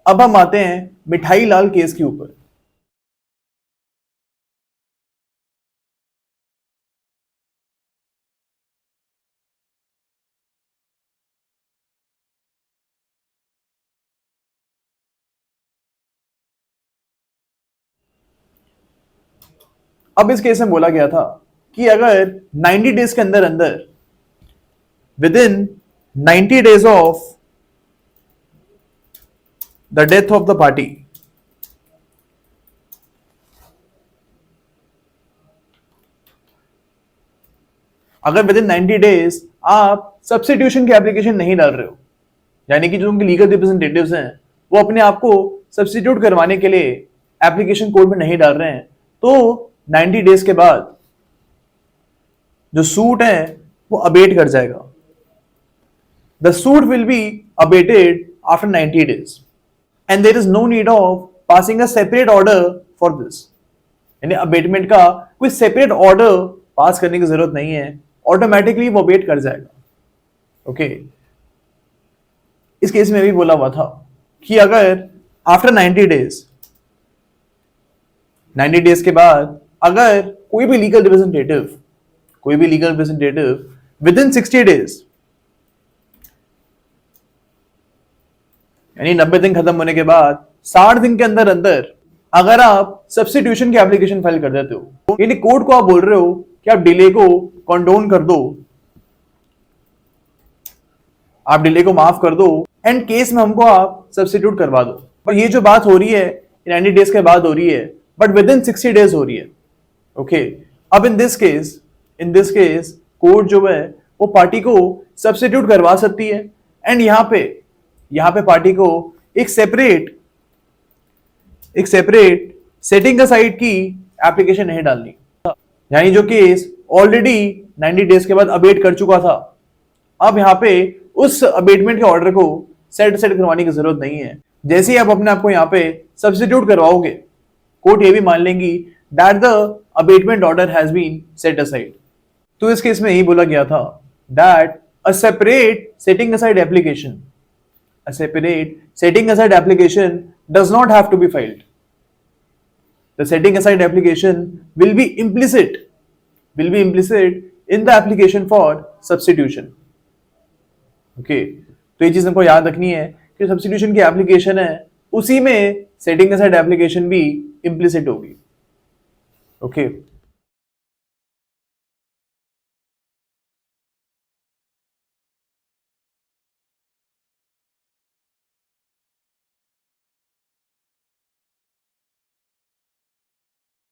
अब हम आते हैं मिठाई लाल केस के ऊपर। अब इस केस में बोला गया था कि अगर 90 डेज के अंदर अंदर with in 90 days of the death of the party, अगर विद इन 90 डेज आप सब्स्टिट्यूशन की एप्लीकेशन नहीं डाल रहे हो, यानी कि जो उनके लीगल रिप्रेजेंटेटिव्स हैं वो अपने आप को सब्स्टिट्यूट करवाने के लिए एप्लीकेशन कोर्ट में नहीं डाल रहे हैं, तो 90 डेज के बाद जो सूट है वो अबेट कर जाएगा। The suit will be abated after 90 days and there is no need of passing a separate order for this. यानी अबेटमेंट का कोई सेपरेट ऑर्डर पास करने की जरूरत नहीं है, ऑटोमेटिकली वो अबेट कर जाएगा। ओके इस केस में भी बोला हुआ था कि अगर आफ्टर 90 डेज, 90 डेज के बाद अगर कोई भी legal representative with in 60 days, यानी 90 दिन खत्म होने के बाद 60 दिन के अंदर अंदर अगर आप सब्स्टिट्यूशन की एप्लीकेशन फाइल कर देते हो, यानी कोर्ट को आप बोल रहे हो कि आप डिले को कंडोन कर दो, आप डिले को माफ कर दो एंड केस में हमको आप सब्स्टिट्यूट करवा दो। पर ये जो बात हो रही है 90 डेज के बाद हो रही है, बट विद इन 60 डेज हो रही है। ओके अब इन दिस केस कोर्ट जो है वो पार्टी को सब्स्टिट्यूट करवा सकती है एंड यहां पे पार्टी को एक सेपरेट सेटिंग असाइड की एप्लीकेशन नहीं डालनी, यानी जो केस ऑलरेडी 90 डेज के बाद अबेट कर चुका था, अब यहां पे उस अबेटमेंट के ऑर्डर को सेट करवाने की जरूरत नहीं है। जैसे ही आप अपने आप को यहां पे सब्स्टिट्यूट करवाओगे, कोर्ट ये भी मान लेंगी that the abatement order has been set aside. तो इस केस में यही बोला गया था that a separate setting aside application does not have to be filed. The setting aside application will be implicit in the application for substitution. Okay, तो ये चीज हमको याद रखनी है कि सब्स्टिट्यूशन की एप्लीकेशन है उसी में सेटिंग असाइड एप्लीकेशन भी implicit होगी। ओके